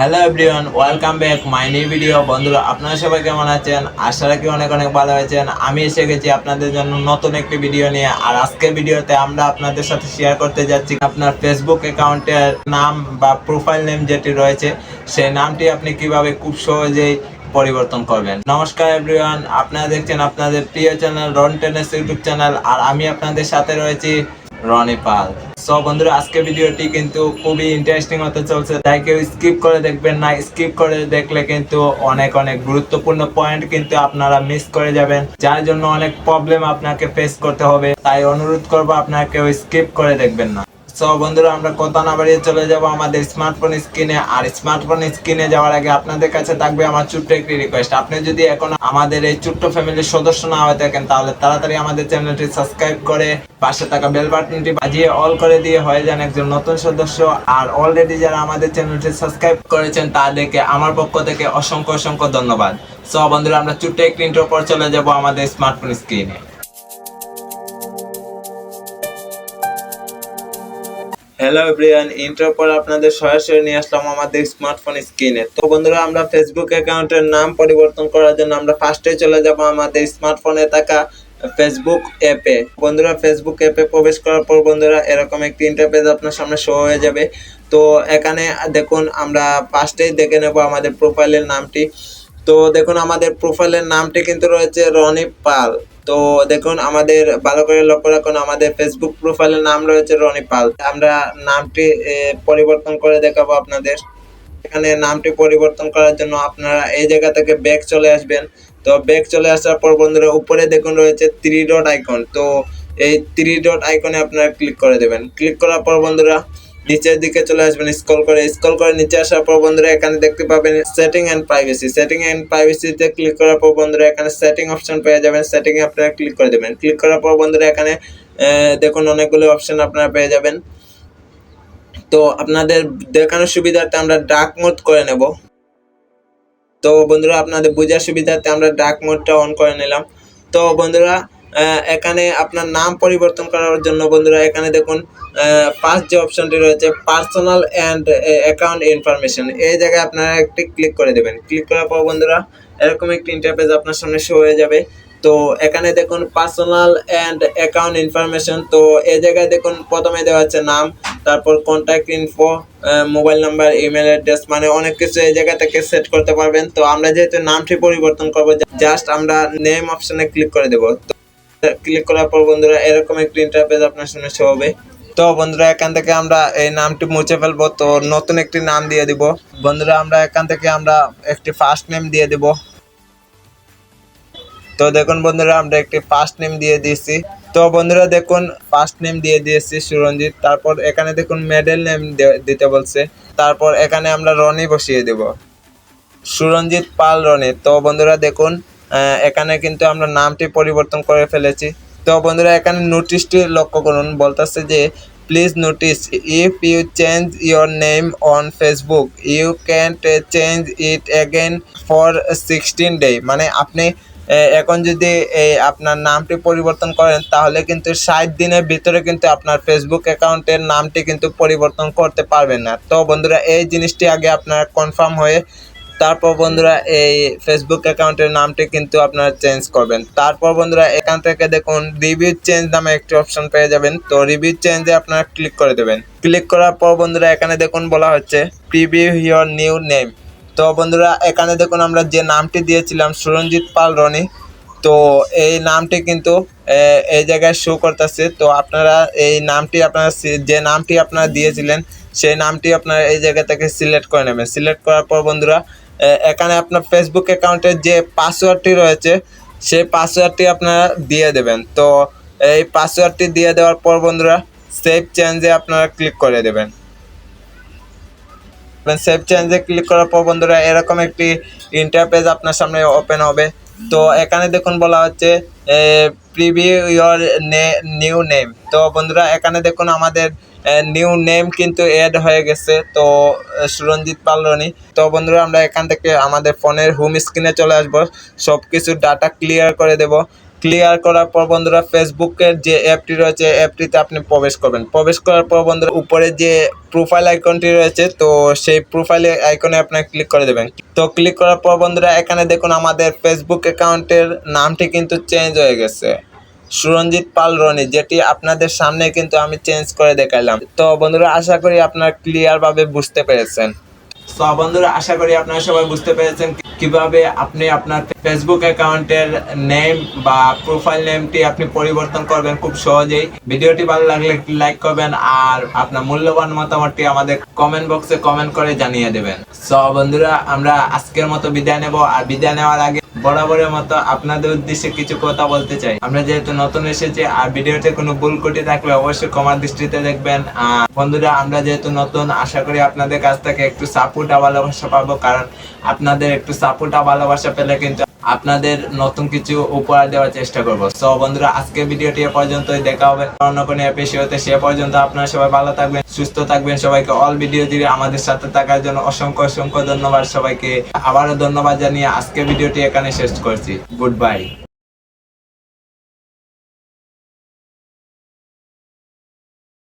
Hello everyone, welcome back my new video. বন্ধুরা, আপনারা সবাই কেমন আছেন? আশা রাখি অনেক অনেক ভালো আছেন। আমি এসে গেছি আপনাদের জন্য নতুন একটি ভিডিও নিয়ে। আর আজকের ভিডিওতে আমরা আপনাদের সাথে শেয়ার করতে যাচ্ছি আপনার ফেসবুক অ্যাকাউন্টের নাম বা প্রোফাইল নেম যেটি রয়েছে, সেই নামটি আপনি কিভাবে খুব সহজেই পরিবর্তন করবেন। নমস্কার এভরিওয়ান, আপনারা দেখছেন আপনাদের প্রিয় চ্যানেল রন টেনিস ইউটিউব চ্যানেল, আর আমি আপনাদের সাথে রয়েছি রনি পাল। সো বন্ধুরা, আজকে ভিডিওটি কিন্তু খুবই ইন্টারেস্টিং হতে চলছে, তাই কেউ স্কিপ করে দেখবেন না। স্কিপ করে দেখলে কিন্তু অনেক অনেক গুরুত্বপূর্ণ পয়েন্ট কিন্তু আপনারা মিস করে যাবেন, যার জন্য অনেক প্রবলেম আপনাকে ফেস করতে হবে। তাই অনুরোধ করবো আপনারা কেউ স্কিপ করে দেখবেন না। সো বন্ধুরা, আমরা কথা না বাড়িয়ে চলে যাব আমাদের স্মার্টফোন স্ক্রিনে। আর স্মার্টফোন স্ক্রিনে যাওয়ার আগে আপনাদের কাছে থাকবে আমার ছোট্ট একটি রিকোয়েস্ট। আপনি যদি এখন আমাদের এই ছোট্ট ফ্যামিলির সদস্য না হয়ে থাকেন, তাহলে তাড়াতাড়ি আমাদের চ্যানেলটি সাবস্ক্রাইব করে পাশে থাকা বেল বাটনটি বাজিয়ে অল করে দিয়ে হয়ে যান একজন নতুন সদস্য। আর অলরেডি যারা আমাদের চ্যানেলটি সাবস্ক্রাইব করেছেন তাদেরকে আমার পক্ষ থেকে অসংখ্য অসংখ্য ধন্যবাদ। সো বন্ধুরা, আমরা ছোট্ট একটি ইন্ট্রো পর চলে যাব আমাদের স্মার্টফোন স্ক্রিনে। হ্যালো এভরিওয়ান, ইন্ট্রো পর আপনাদের সরাসরি নিয়ে আসলাম আমাদের স্মার্টফোন স্ক্রিনে। তো বন্ধুরা, আমরা ফেসবুক অ্যাকাউন্টের নাম পরিবর্তন করার জন্য আমরা ফার্স্টে চলে যাব আমাদের স্মার্টফোনে থাকা ফেসবুক অ্যাপে। বন্ধুরা, ফেসবুক অ্যাপে প্রবেশ করার পর বন্ধুরা এরকম একটি ইন্টারফেস আপনার সামনে শো হয়ে যাবে। তো এখানে দেখুন, আমরা ফার্স্টেই দেখে নেব আমাদের প্রোফাইলের নামটি। তো দেখুন, আমাদের প্রোফাইলের নামটি কিন্তু রয়েছে রনি পাল। তো দেখুন, আমাদের ভালো করে লক্ষ্য রাখুন, আমাদের ফেসবুক প্রোফাইলের নাম রয়েছে রনি পাল। আমরা নামটি পরিবর্তন করে দেখাবো আপনাদের। এখানে নামটি পরিবর্তন করার জন্য আপনারা এই জায়গা থেকে ব্যাক চলে আসবেন। তো ব্যাক চলে আসার পর বন্ধুরা উপরে দেখুন রয়েছে 3 ডট আইকন। তো এই 3 ডট আইকনে আপনারা ক্লিক করে দেবেন। ক্লিক করার পর বন্ধুরা নিচের দিকে চলে আসবেন, স্ক্রল করে নিচে আসার পর বন্ধুরা এখানে দেখতে পাবেন setting and privacy. Setting and প্রাইভেসিতে ক্লিক করার পর বন্ধুরা এখানে সেটিং অপশন পেয়ে যাবেন। সেটিং এ আপনারা ক্লিক করে দেবেন। ক্লিক করার পর বন্ধুরা এখানে দেখুন অনেকগুলো অপশন আপনারা পেয়ে যাবেন। তো আপনাদের দেখানোর সুবিধার্থে আমরা ডার্ক মোড করে নেব। তো বন্ধুরা, আপনাদের বোঝার সুবিধার্থে আমরা ডার্ক মোডটা অন করে নিলাম। তো বন্ধুরা, এখানে আপনার নাম পরিবর্তন করার জন্য বন্ধুরা এখানে দেখুন ফার্স্ট যে অপশনটি রয়েছে পার্সোনাল অ্যান্ড অ্যাকাউন্ট ইনফরমেশন, এই জায়গায় আপনারা একটি ক্লিক করে দেবেন। ক্লিক করার পর বন্ধুরা এরকম একটি ইন্টারফেস আপনার সামনে শো হয়ে যাবে। তো এখানে দেখুন পার্সোনাল অ্যান্ড অ্যাকাউন্ট ইনফরমেশন। তো এই জায়গায় দেখুন প্রথমে দেওয়া আছে নাম, তারপর contact info, mobile number, email address, মানে অনেক কিছু এই জায়গা থেকে সেট করতে পারবেন। তো আমরা যেহেতু নামটি পরিবর্তন করবো, জাস্ট আমরা নেম অপশনে ক্লিক করে দেবো। ক্লিক করার পর বন্ধুরা এরকম একটি ইন্টারফেস আপনার সামনে শো হবে। তো বন্ধুরা এখান থেকে আমরা এই নামটি মুছে ফেলবো। তো নতুন একটি নাম দিয়ে দিব। বন্ধুরা, আমরা এখান থেকে আমরা একটি ফার্স্ট নেম দিয়ে দিব। তো দেখুন বন্ধুরা, আমরা একটি ফার্স্ট নেম দিয়ে দিয়েছি। তো বন্ধুরা দেখুন, ফার্স্ট নেম দিয়ে দিয়েছি সুরঞ্জিত। তারপর এখানে দেখুন মিডল নেম দিতে বলছে। তারপর এখানে আমরা রনি বসিয়ে দেব, সুরঞ্জিত পাল রনি। তো বন্ধুরা দেখুন, এখানে কিন্তু আমরা নামটি পরিবর্তন করে ফেলেছি। তো বন্ধুরা এখানে নোটিশটি লক্ষ্য করুন, বলতেছে যে please notice if you change your name on Facebook you can't change it again for 16 day. মানে আপনি এখন যদি আপনার নামটি পরিবর্তন করেন, তাহলে কিন্তু 60 দিনের ভিতরে কিন্তু আপনার ফেসবুক অ্যাকাউন্টের নামটি কিন্তু পরিবর্তন করতে পারবেন না। তো বন্ধুরা এই জিনিসটি আগে আপনারা কনফার্ম হয়ে তারপর বন্ধুরা এই ফেসবুক অ্যাকাউন্টের নামটি কিন্তু আপনারা চেঞ্জ করবেন। তারপর বন্ধুরা এখান থেকে দেখুন রিভিউ চেঞ্জ নামে একটি অপশন পেয়ে যাবেন। তো রিভিউ চেঞ্জে আপনারা ক্লিক করে দেবেন। ক্লিক করার পর বন্ধুরা এখানে দেখুন বলা হচ্ছে প্রিভিউ ইওর নিউ নেম। তো বন্ধুরা এখানে দেখুন আমরা যে নামটি দিয়েছিলাম সুরঞ্জিত পাল রনি, তো এই নামটি কিন্তু এই জায়গায় শো করতেছে। তো আপনারা এই নামটি আপনারা যে নামটি আপনারা দিয়েছিলেন সেই নামটি আপনারা এই জায়গা থেকে সিলেক্ট করে নেবেন। সিলেক্ট করার পর বন্ধুরা এখানে আপনার ফেসবুক অ্যাকাউন্টের যে পাসওয়ার্ডটি রয়েছে সেই পাসওয়ার্ডটি আপনারা দিয়ে দেবেন। তো এই পাসওয়ার্ডটি দিয়ে দেওয়ার পর বন্ধুরা সেভ চেঞ্জে আপনারা ক্লিক করে দেবেন। সেভ চেঞ্জে ক্লিক করার পর বন্ধুরা এরকম একটি ইন্টারফেস আপনার সামনে ওপেন হবে। তো এখানে দেখুন বলা হচ্ছে প্রিভিউ ইওর নিউ নেম। তো বন্ধুরা এখানে দেখুন আমাদের নিউ নেম কিন্তু অ্যাড হয়ে গেছে, তো সুরঞ্জিত পাল রনি। তো বন্ধুরা আমরা এখান থেকে আমাদের ফোনের হোম স্ক্রিনে চলে আসবো, সব কিছু ডাটা ক্লিয়ার করে দেব। ক্লিয়ার করার পর বন্ধুরা ফেসবুকের যে অ্যাপটি রয়েছে অ্যাপটিতে আপনি প্রবেশ করবেন। প্রবেশ করার পর বন্ধুরা উপরে যে প্রোফাইল আইকনটি রয়েছে তো সেই প্রোফাইল আইকনে আপনার ক্লিক করে দেবেন। তো ক্লিক করার পর বন্ধুরা এখানে দেখুন আমাদের ফেসবুক অ্যাকাউন্টের নামটি কিন্তু চেঞ্জ হয়ে গেছে, সুরঞ্জিত পাল রনি, যেটি আপনাদের সামনে কিন্তু আমি চেঞ্জ করে দেখাইলাম। তো বন্ধুরা আশা করি আপনারা ক্লিয়ার ভাবে বুঝতে পেরেছেন। তো বন্ধুরা আশা করি আপনারা সবাই বুঝতে পেরেছেন কিভাবে আপনি আপনার ফেসবুক অ্যাকাউন্টের নেম বা প্রোফাইল নেমটি আপনি পরিবর্তন করবেন খুব সহজেই। ভিডিওটি ভালো লাগলে একটি লাইক করবেন আর আপনার মূল্যবান মতামতটি আমাদের কমেন্ট বক্সে কমেন্ট করে জানিয়ে দেবেন। সো বন্ধুরা আমরা আজকের মতো বিদায় নেব, আর বিদায় নেওয়ার আগে বরাবরের মতো আপনাদের উদ্দেশ্যে কিছু কথা বলতে চাই। আমরা যেহেতু নতুন এসেছি আর ভিডিওতে কোনো ভুল ত্রুটি থাকলে অবশ্যই ক্ষমার দৃষ্টিতে দেখবেন। বন্ধুরা আমরা যেহেতু নতুন, আশা করি আপনাদের কাছ থেকে একটু সাপোর্ট আর ভালোবাসা পাবো, কারণ আপনাদের একটু সাপোর্ট আর ভালোবাসা পেলে কিন্তু আপনাদের নতুন কিছু উপহার দেওয়ার চেষ্টা করবো। সো বন্ধুরা আজকের ভিডিওটি এ পর্যন্তই, দেখা হবে অন্য কোনো এপিসোডে। সে পর্যন্ত আপনারা সবাই ভালো থাকবেন, সুস্থ থাকবেন। সবাইকে অল ভিডিও জুড়ে আমাদের সাথে থাকার জন্য অসংখ্য অসংখ্য ধন্যবাদ। সবাইকে আবারও ধন্যবাদ জানিয়ে আজকের ভিডিওটি এখানে শেষ করছি। Good bye.